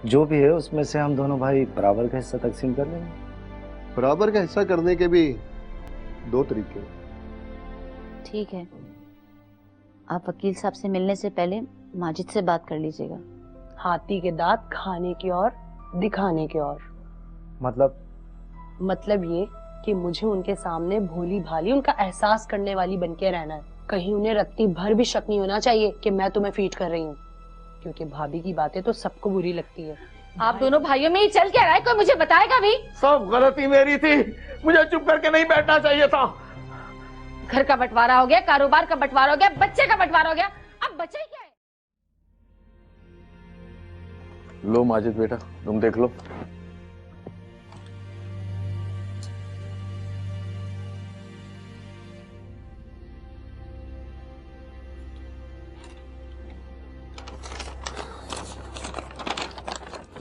जो भी है उसमें से हम दोनों भाई बराबर का हिस्सा तकसीम कर लेंगे। बराबर का हिस्सा करने के भी दो तरीके हैं। ठीक है, आप वकील साहब से मिलने से पहले माजिद से बात कर लीजिएगा। हाथी के दांत खाने की और दिखाने की और। मतलब ये कि मुझे उनके सामने भोली भाली उनका एहसास करने वाली बनके रहना है। कहीं उन्हें रत्ती भर भी शक नहीं होना चाहिए कि मैं तुम्हें फीड कर रही हूँ, क्योंकि भाभी की बातें तो सबको बुरी लगती है। आप दोनों भाइयों में ही चल क्या रहा है, कोई मुझे बताएगा भी? सब गलती मेरी थी, मुझे चुप करके नहीं बैठना चाहिए था। घर का बंटवारा हो गया, कारोबार का बंटवारा हो गया, बच्चे का बंटवारा हो गया, अब बचा ही क्या है? लो माजिद बेटा, तुम देख लो।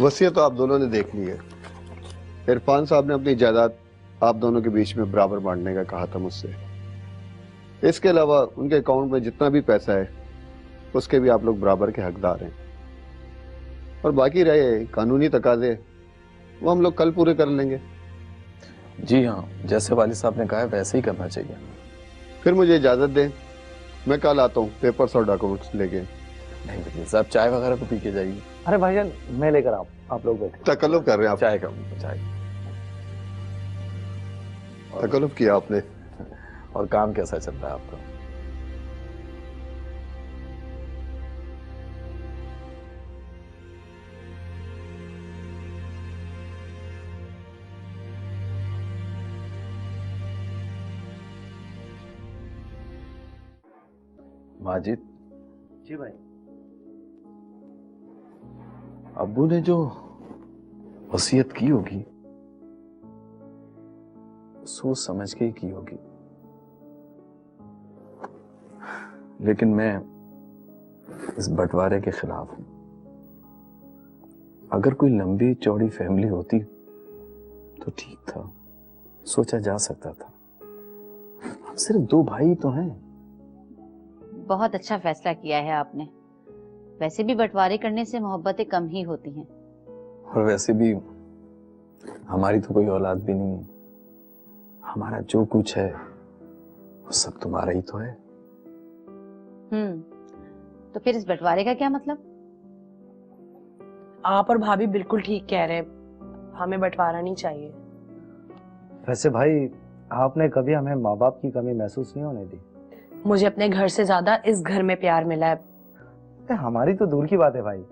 वसीयत तो आप दोनों ने देख ली है। इरफान साहब ने अपनी जायदाद आप दोनों के बीच में बराबर बांटने का कहा था मुझसे। इसके अलावा उनके अकाउंट में जितना भी पैसा है उसके भी आप लोग बराबर के हकदार हैं। और बाकी रहे कानूनी तकाजे, वो हम लोग कल पूरे कर लेंगे। जी हाँ, जैसे वालिद साहब ने कहा है वैसे ही करना चाहिए। फिर मुझे इजाजत दें, मैं कल आता हूँ पेपर्स और डॉक्यूमेंट्स लेके। नहीं वकील साहब, चाय वगैरह तो पी के जाइए। अरे भाईजान मैं लेकर आप लोग बैठे। तकल्लुफ कर रहे हैं आप। चाय का चाय। तकल्लुफ किया आपने। और काम कैसा चल रहा है आपका? माजिद जी भाई। अब्बू ने जो वसीयत की होगी सोच समझ के ही की होगी, लेकिन मैं इस बंटवारे के खिलाफ हूं। अगर कोई लंबी चौड़ी फैमिली होती तो ठीक था, सोचा जा सकता था। हम सिर्फ दो भाई तो हैं। बहुत अच्छा फैसला किया है आपने। वैसे भी बंटवारे करने से मोहब्बतें कम ही होती हैं। और वैसे भी हमारी तो कोई औलाद भी नहीं है। हमारा जो कुछ है वो सब तुम्हारा ही तो है। तो फिर इस बंटवारे का क्या मतलब? आप और भाभी बिल्कुल ठीक कह रहे हैं, हमें बंटवारा नहीं चाहिए। वैसे भाई आपने कभी हमें माँ बाप की कमी महसूस नहीं होने दी। मुझे अपने घर से ज्यादा इस घर में प्यार मिला है। हमारी तो दूर की बात है भाई,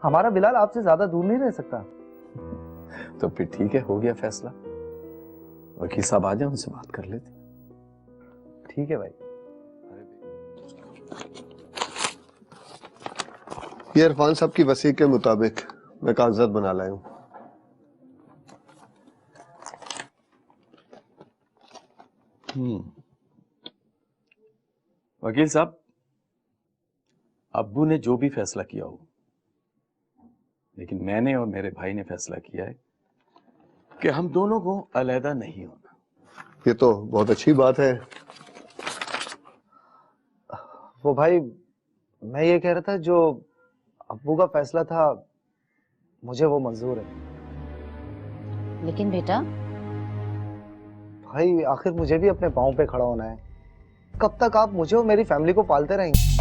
हमारा बिलाल आपसे ज्यादा दूर नहीं रह सकता। तो फिर ठीक है, हो गया फैसला। वकील साहब आ जाए, उनसे बात कर लेते। ठीक है भाई। ये इरफान साहब की वसीयत के मुताबिक मैं कागजात बना लाया हूं। वकील साहब, अब्बू ने जो भी फैसला किया हो, लेकिन मैंने और मेरे भाई ने फैसला किया है कि हम दोनों को अलहदा नहीं होना। ये तो बहुत अच्छी बात है। वो भाई मैं ये कह रहा था, जो अब्बू का फैसला था मुझे वो मंजूर है। लेकिन बेटा, भाई आखिर मुझे भी अपने पाँव पे खड़ा होना है। कब तक आप मुझे और मेरी फैमिली को पालते रहेंगे?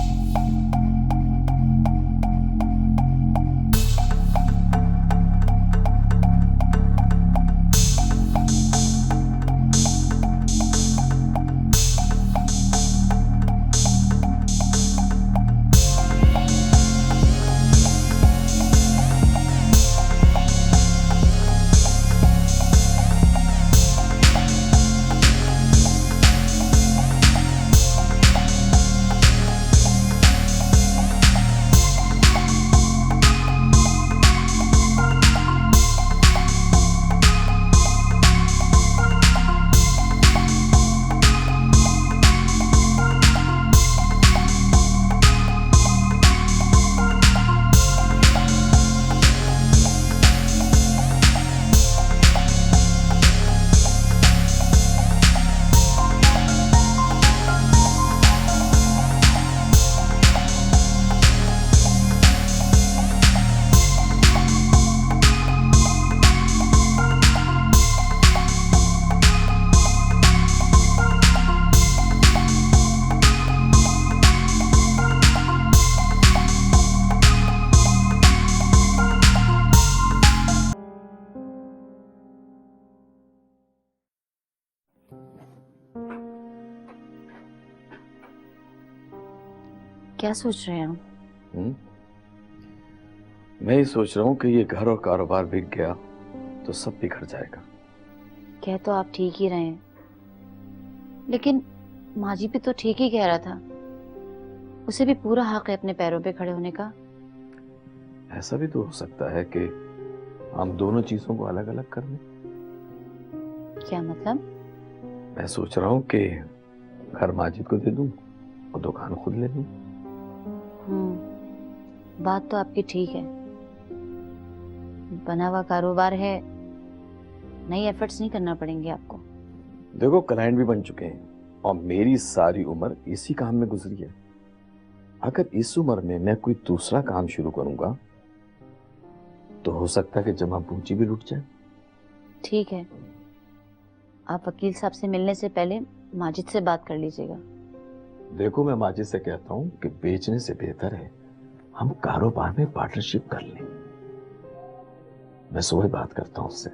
क्या सोच रहे हैं आप? मैं ये सोच रहा हूँ कि ये घर और कारोबार बिक गया तो सब बिखर जाएगा। कह तो आप ठीक ही रहे हैं, लेकिन माजी भी तो ठीक ही कह रहा था। उसे भी पूरा हक है अपने पैरों पे खड़े होने का। ऐसा भी तो हो सकता है कि हम दोनों चीजों को अलग अलग कर लें। क्या मतलब? मैं सोच रहा हूँ कि घर माजिद को दे दूं और दुकान खुद ले लूं। बात तो आपकी ठीक है। बना हुआ कारोबार है, नई एफर्ट्स नहीं करना पड़ेंगे आपको। देखो, क्लाइंट भी बन चुके हैं और मेरी सारी उम्र इसी काम में गुजरी है। अगर इस उम्र में मैं कोई दूसरा काम शुरू करूंगा तो हो सकता है कि जमा पूंजी भी लुट जाए। ठीक है, आप वकील साहब से मिलने से पहले माजिद से बात कर लीजिएगा। देखो, मैं माजिद से कहता हूं कि बेचने से बेहतर है हम कारोबार में पार्टनरशिप कर लें। मैं सुबह बात करता हूं उससे।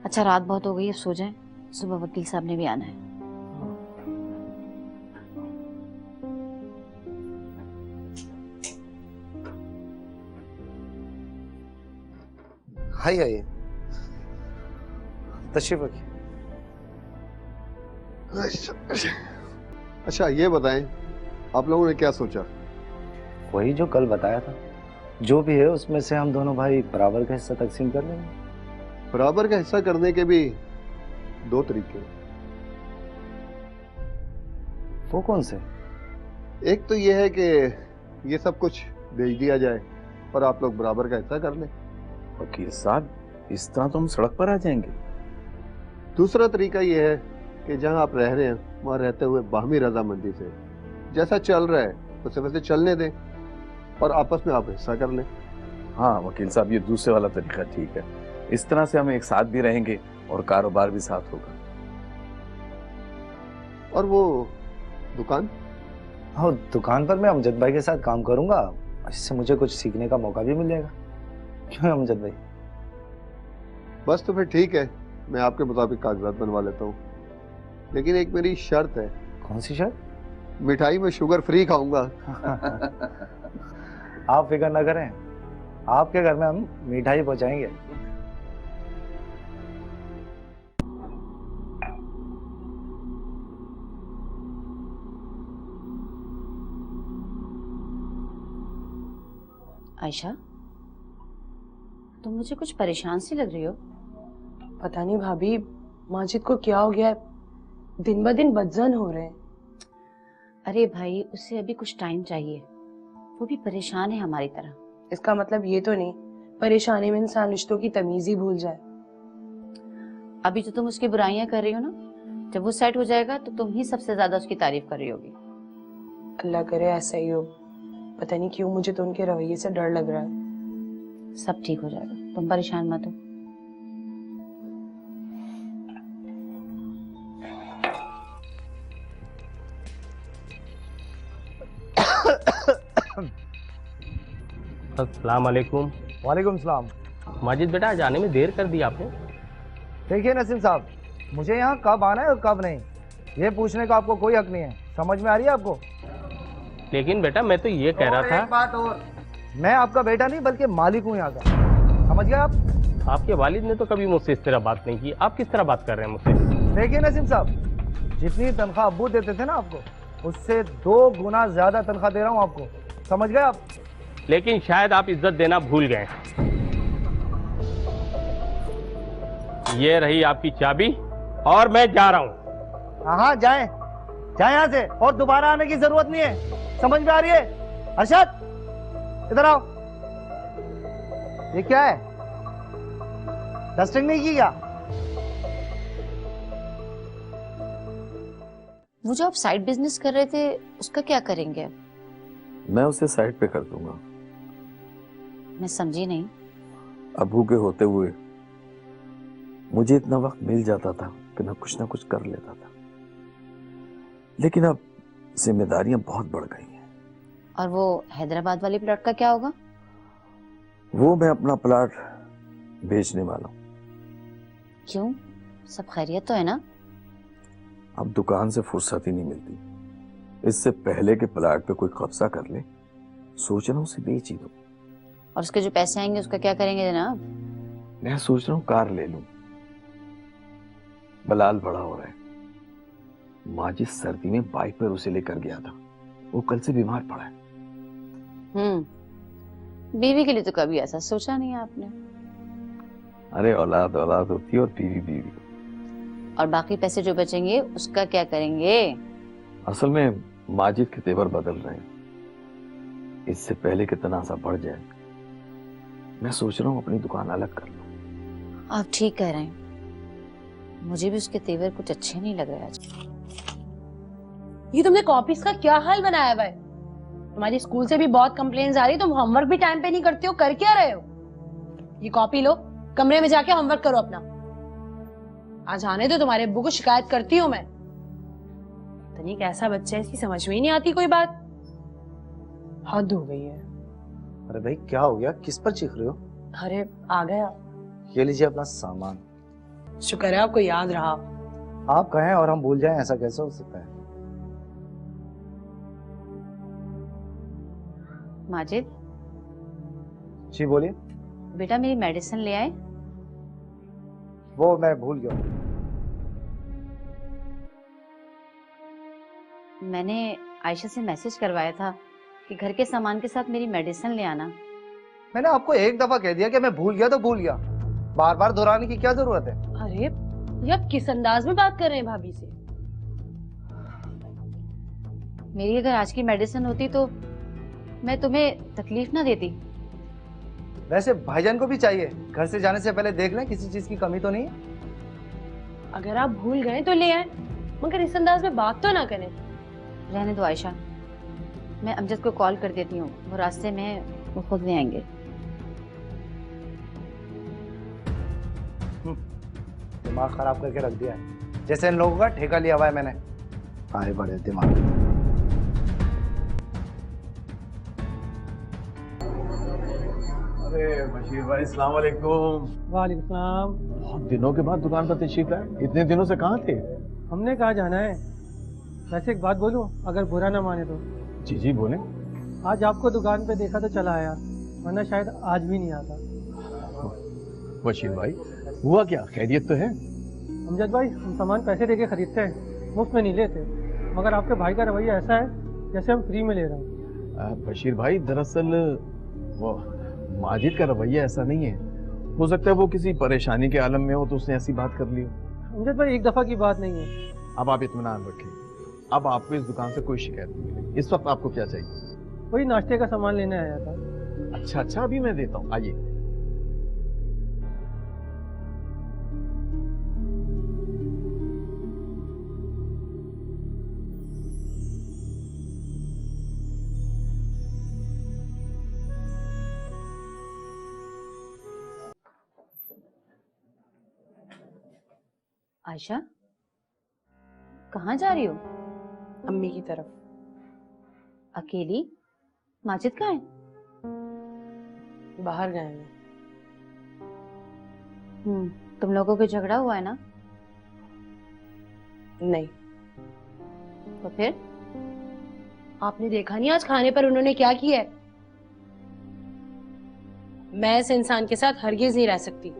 अच्छा, रात बहुत हो गई है, सो जाएं। सुबह वकील साहब ने भी आना है। आइए तशरीफ रखिए। अच्छा, ये बताएं आप लोगों ने क्या सोचा? वही जो कल बताया था, जो भी है उसमें से हम दोनों भाई बराबर का हिस्सा तकसीम कर लेंगे। बराबर का हिस्सा करने के भी दो तरीके। वो कौन से? एक तो ये है कि ये सब कुछ बेच दिया जाए और आप लोग बराबर का हिस्सा कर लें। वकील साहब, इस तरह तो हम सड़क पर आ जाएंगे। दूसरा तरीका ये है कि जहां आप रह रहे हैं वहां रहते हुए बाहमी रजामंदी से जैसा चल रहा है उसे वैसे चलने दें और आपस में आप हिस्सा कर लें। हाँ वकील साहब, ये दूसरे वाला तरीका ठीक है। इस तरह से हम एक साथ भी रहेंगे और कारोबार भी साथ होगा। और वो दुकान? हाँ, दुकान पर मैं अमजद भाई के साथ काम करूंगा, इससे मुझे कुछ सीखने का मौका भी मिल जाएगा। क्यों अमजद भाई? बस तो फिर ठीक है, मैं आपके मुताबिक कागजात बनवा लेता हूँ, लेकिन एक मेरी शर्त है। कौन सी शर्त? मिठाई में शुगर फ्री खाऊंगा। आप फिक्र ना करें, आपके घर में हम मिठाई पहुंचाएंगे। आयशा, तुम मुझे कुछ परेशान सी लग रही हो। पता नहीं भाभी, माजिद को क्या हो गया है, दिन ब दिन बदजन हो रहे हैं। अरे भाई, उसे अभी कुछ टाइम चाहिए, वो भी परेशान है हमारी तरह। इसका मतलब ये तो नहीं परेशानी में इंसान रिश्तों की तमीज ही भूल जाए। अभी तो तुम उसकी बुराइयां कर रही हो ना, जब वो सेट हो जाएगा तो तुम ही सबसे ज्यादा उसकी तारीफ कर रही होगी। अल्लाह करे ऐसा ही हो। पता नहीं क्यों मुझे तो उनके रवैये से डर लग रहा है। सब ठीक हो जाएगा, तुम परेशान मत हो। अस्सलाम वालेकुम। वालेकुम सलाम। माजिद बेटा, आज आने में देर कर दी आपने। देखिए नसीम साहब, मुझे यहाँ कब आना है और कब नहीं, ये पूछने का आपको कोई हक नहीं है। समझ में आ रही है आपको? लेकिन बेटा, मैं तो ये कह रहा था। एक बात और, मैं आपका बेटा नहीं बल्कि मालिक हूँ यहाँ का, समझ गए आप? आपके वालिद ने तो कभी मुझसे इस तरह बात नहीं की। आप किस तरह बात कर रहे हैं मुझसे? देखिए नसीम साहब, जितनी तनख्वाह अब्बू देते थे ना आपको, उससे 2 गुना ज्यादा तनख्वाह दे रहा हूँ आपको, समझ गए आप? लेकिन शायद आप इज्जत देना भूल गए। ये रही आपकी चाबी और मैं जा रहा हूँ। हाँ जाए जाए यहाँ से, और दोबारा आने की जरूरत नहीं है। समझ में आ रही है? अरशद, इधर आओ। ये क्या है, डस्टिंग नहीं की क्या? वो जो आप साइड बिजनेस कर रहे थे, उसका क्या करेंगे? मैं उसे साइड पे कर दूंगा। मैं समझी नहीं। अबू के होते हुए मुझे इतना वक्त मिल जाता था कि मैं कुछ ना कुछ कर लेता था, लेकिन अब जिम्मेदारियां बहुत बढ़ गई हैं। और वो हैदराबाद वाले प्लॉट का क्या होगा? वो मैं अपना प्लॉट बेचने वाला हूँ। क्यों, सब खैरियत तो है ना? अब दुकान से फुर्सत ही नहीं मिलती। इससे पहले के प्लाट पे कोई कब्जा कर ले, सोच रहा हूँ उसे बेच ही दूं। और उसके जो पैसे आएंगे उसका क्या करेंगे जनाब? मैं सोच रहा हूँ कार ले लूं। बलाल बड़ा हो रहा है। माजिद सर्दी में बाइक पर उसे लेकर गया था, वो कल से बीमार पड़ा है। बीवी के लिए तो कभी ऐसा सोचा नहीं आपने। अरे औलाद औलाद होती है और बीवी बीवी। और बाकी पैसे जो बचेंगे उसका क्या करेंगे? असल में माजिद के तेवर बदल रहे हैं। इससे पहले कि तनाज़ा बढ़ जाए, मैं सोच रहा हूँ अपनी दुकान अलग कर लूं। आप ठीक कह रहे हैं, मुझे भी उसके तेवर कुछ अच्छे नहीं लग रहे आज। ये तुमने कॉपीज का क्या हाल बनाया हुआ है? तुम्हारी स्कूल से भी बहुत कंप्लेंट्स आ रही, तुम होमवर्क भी टाइम पे नहीं करते हो, कर क्या रहे हो? ये कॉपी लो, कमरे में जाके होमवर्क करो अपना। आज आने दो, तुम्हारे अब्बू को शिकायत करती हूँ मैं। तनिक ऐसा बच्चा है, इसकी समझ में ही नहीं आती कोई बात। हद हो गई है। अरे भाई क्या हो गया, किस पर चीख रहे हो? अरे आ गया। ये लीजिए अपना सामान। शुक्र है आपको याद रहा। आप कहें और हम भूल जाएं, ऐसा कैसे हो सकता है? माजिद, जी बोलिए। बेटा मेरी मेडिसिन ले आए। वो मैं भूल गया। मैंने आयशा से मैसेज करवाया था कि घर के सामान के साथ मेरी मेडिसिन ले आना। मैंने आपको एक दफा कह दिया कि मैं भूल गया तो भूल गया, बार बार दोहराने की क्या जरूरत है? अरे ये आप किस अंदाज में बात कर रहे हैं भाभी से? मेरी अगर आज की मेडिसिन होती तो मैं तुम्हें तकलीफ ना देती। वैसे भाईजान को भी चाहिए, घर से जाने से पहले देख लें किसी चीज की कमी तो नहीं है। अगर आप भूल गए तो ले आए, मगर इस अंदाज में बात तो ना करें। रहने दो आयशा, मैं अमजद को कॉल कर देती हूँ, वो रास्ते में वो खुद ले आएंगे। दिमाग खराब करके रख दिया है, जैसे इन लोगों का ठेका लिया हुआ है मैंने। आए बड़े दिमाग। अरे बशीर भाई, अस्सलाम वालेकुम। वालेकुम सलाम। बहुत दिनों के बाद दुकान पर तशरीफ लाए, इतने दिनों से कहाँ थे? हमने कहाँ जाना है? वैसे एक बात बोलूं, अगर बुरा ना माने तो। जी जी बोले। आज आपको दुकान पे देखा तो चला आया, वरना शायद आज भी नहीं आता। बशीर भाई हुआ क्या, खैरियत तो है? अमजद भाई, हम सामान पैसे देके खरीदते हैं, मुफ्त में नहीं लेते। मगर आपके भाई का रवैया ऐसा है जैसे हम फ्री में ले रहे हैं। बशीर भाई दरअसल वो माजिद का रवैया ऐसा नहीं है, हो सकता है वो किसी परेशानी के आलम में हो तो उसने ऐसी बात कर ली हो। अमजद भाई एक दफा की बात नहीं है। अब आप इत्मीनान रखें, अब आपको इस दुकान से कोई शिकायत नहीं मिलेगी। इस वक्त आपको क्या चाहिए? वही नाश्ते का सामान लेने आया था। अच्छा अच्छा, अभी मैं देता हूँ, आइए। आयशा, कहाँ जा रही हो? अम्मी की तरफ। अकेली? माजिद कहाँ है? बाहर गए हैं। तुम लोगों को झगड़ा हुआ है ना? नहीं। तो फिर? आपने देखा नहीं आज खाने पर उन्होंने क्या किया है? मैं इस इंसान के साथ हरगिज नहीं रह सकती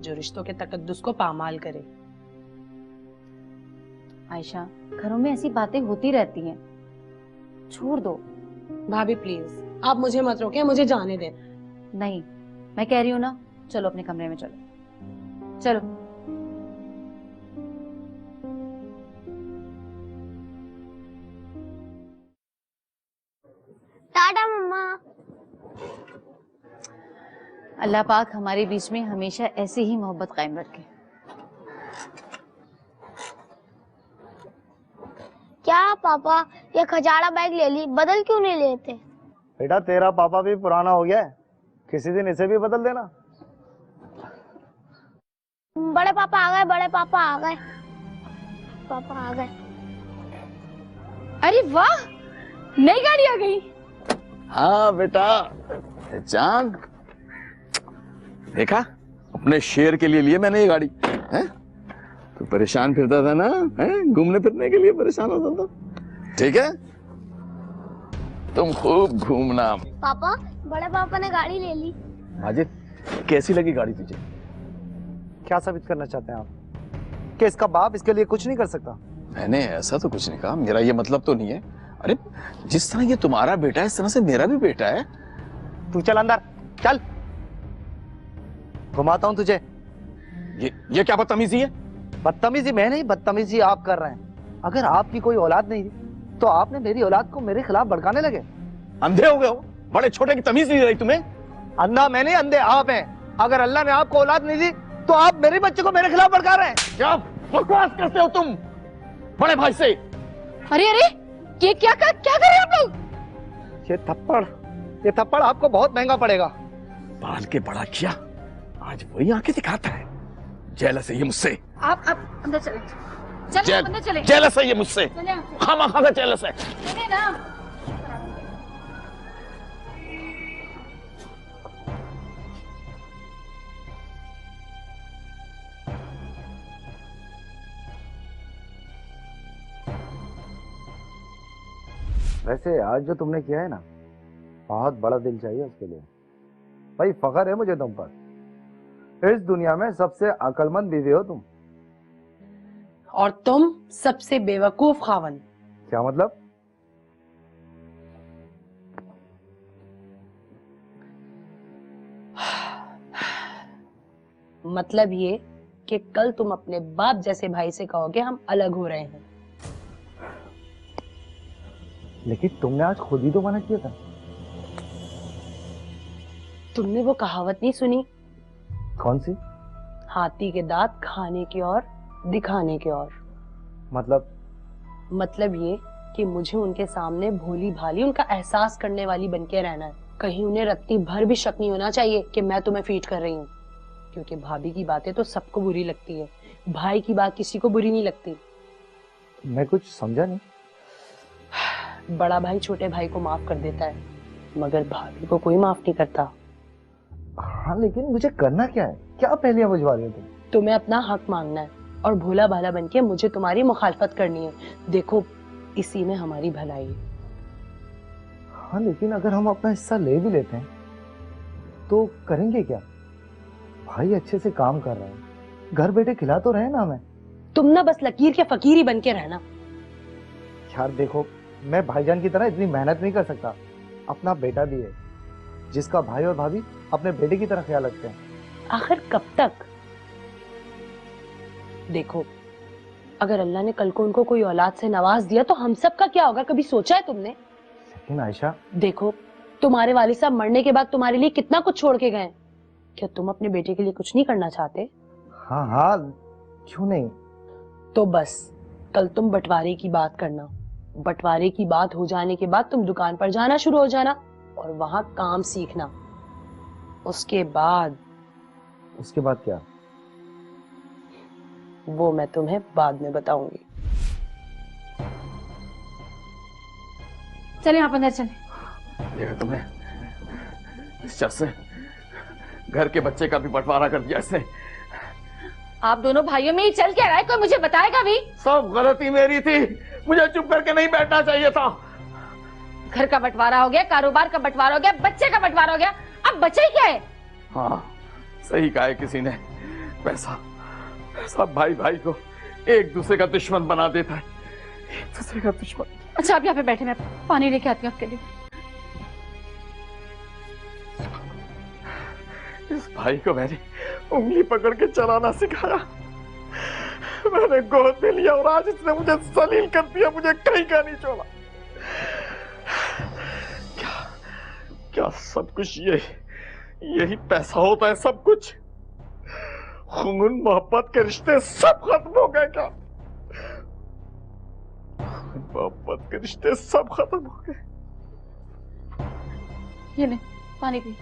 जो रिश्तों के तकद्दुस को पामाल करे। आयशा, घरों में ऐसी बातें होती रहती हैं, छोड़ दो। भाभी प्लीज आप मुझे मत रोकें, मुझे जाने दें। नहीं, मैं कह रही हूँ ना, चलो अपने कमरे में चलो। चलो। टाटा मम्मा। अल्लाह पाक हमारे बीच में हमेशा ऐसी ही मोहब्बत कायम रखे। क्या पापा, ये खजाड़ा बैग ले ली, बदल क्यों नहीं लेते? बेटा तेरा पापा भी पुराना हो गया है, किसी दिन इसे भी बदल देना। बड़े पापा आ गए, बड़े पापा आ गए, पापा आ गए। अरे वाह, नई गाड़ी आ गई। हाँ बेटा, जान देखा, अपने शेर के लिए मैंने ये गाड़ी है। तो परेशान फिरता था ना, हैं? घूमने फिरने के लिए परेशान होता था। ठीक है, तुम खूब घूमना। पापा, बड़े पापा ने गाड़ी ले ली। माजिद, कैसी लगी गाड़ी तुझे? क्या साबित करना चाहते हैं आप कि इसका बाप इसके लिए कुछ नहीं कर सकता? मैंने ऐसा तो कुछ नहीं कहा, मेरा ये मतलब तो नहीं है। अरे जिस तरह ये तुम्हारा बेटा है, इस तरह से मेरा भी बेटा है। तू चल अंदर, चल, घुमाता हूं तुझे। ये क्या बदतमीजी है? बदतमीजी मैं नहीं, बदतमीजी आप कर रहे हैं। अगर आपकी कोई औलाद नहीं थी तो आपने मेरी औलाद को मेरे खिलाफ भड़काने लगे। अंधे हो गए हो? बड़े छोटे की तमीज नहीं रही तुम्हें? अंधा मैं नहीं, अंधे आप हैं। अगर अल्लाह ने आपको औलाद नहीं दी तो आप मेरे बच्चे को मेरे खिलाफ भड़का रहे हैं। क्या बकवास करते हो तुम बड़े भाई से? अरे अरे, ये क्या कर रहे हैं आप लोग? ये थप्पड़ आपको बहुत महंगा पड़ेगा। पाल के बड़ा किया, आज वही आंखें दिखाता है। जेलस है ये मुझसे। आप अंदर चले, चले आप अंदर चले। जेलस है ये मुझसे, चले आप, खामा का जेलस है। चले ना। वैसे आज जो तुमने किया है ना, बहुत बड़ा दिल चाहिए उसके लिए। भाई फख्र है मुझे तुम पर। इस दुनिया में सबसे अक्लमंद बीवी हो तुम। और तुम सबसे बेवकूफ खावंद। क्या मतलब? मतलब ये कि कल तुम अपने बाप जैसे भाई से कहोगे हम अलग हो रहे हैं। लेकिन तुमने आज खुद ही तो मना किया था। तुमने वो कहावत नहीं सुनी? कौन सी? हाथी के दांत खाने की और दिखाने की और। मतलब ये कि मुझे उनके सामने भोली भाली, उनका एहसास करने वाली बनके रहना है। कहीं उन्हें रत्ती भर भी शक नहीं होना चाहिए कि मैं तुम्हें फीड कर रही हूँ। क्योंकि भाभी की बातें तो सबको बुरी लगती है, भाई की बात किसी को बुरी नहीं लगती। मैं कुछ समझा नहीं। बड़ा भाई छोटे भाई को माफ कर देता है, मगर भाभी को कोई माफ नहीं करता। हाँ, लेकिन मुझे करना क्या है? क्या पहलियां बुझवा रही हो तुम? तुम्हें अपना हक मांगना है और भोला भाला बनके मुझे तुम्हारी मुखालफत करनी है। देखो, इसी में हमारी भलाई है। हाँ, लेकिन अगर हम अपना हिस्सा ले भी लेते हैं तो करेंगे क्या? भाई अच्छे से काम कर रहे हैं, घर बैठे खिला तो रहे ना हमें। तुम ना बस लकीर के फकीर ही बनके रहना। यार देखो, मैं भाईजान की तरह इतनी मेहनत नहीं कर सकता। अपना बेटा भी है जिसका भाई और भाभी अपने बेटे की तरह ख्याल रखते हैं। आखिर कब तक? देखो, अगर अल्लाह ने कल को उनको कोई औलाद से नवाज दिया तो हम सब का क्या होगा, कभी सोचा है तुमने? लेकिन आयशा, देखो, तुम्हारे वालिद साहब मरने के बाद तुम्हारे लिए कितना कुछ छोड़ के गए। क्या तुम अपने बेटे के लिए कुछ नहीं करना चाहते? हाँ हाँ, क्यों नहीं। तो बस कल तुम बंटवारे की बात करना। बंटवारे की बात हो जाने के बाद तुम दुकान पर जाना शुरू हो जाना और वहां काम सीखना। उसके बाद क्या? वो मैं तुम्हें बाद में बताऊंगी। चले आप अंदर चले। देखा तुमने, इस शख्स से घर के बच्चे का भी बंटवारा कर दिया इसने। आप दोनों भाइयों में ही चल क्या रहा है? कोई मुझे बताएगा भी? सब गलती मेरी थी, मुझे चुप करके नहीं बैठना चाहिए था। घर का बंटवारा हो गया, कारोबार का बंटवारा हो गया, बच्चे का बंटवारा हो गया, अब बचा ही क्या है? हाँ, सही कहा है किसी ने। पैसा भाई भाई को एक दूसरे का दुश्मन बना देता है, एक दूसरे का दुश्मन। अच्छा, आप यहाँ पे बैठे, मैं पानी लेके आती हूँ आपके लिए। इस भाई को मैंने उंगली पकड़ के चलाना सिखाया, मैंने गोद में लिया और आज इसने मुझे जलील कर दिया, मुझे कहीं का नहीं छोड़ा। क्या सब कुछ यही पैसा होता है? सब कुछ खून मोहब्बत के रिश्ते सब खत्म हो गए क्या? मोहब्बत के रिश्ते सब खत्म हो गए। ये ले पानी पी।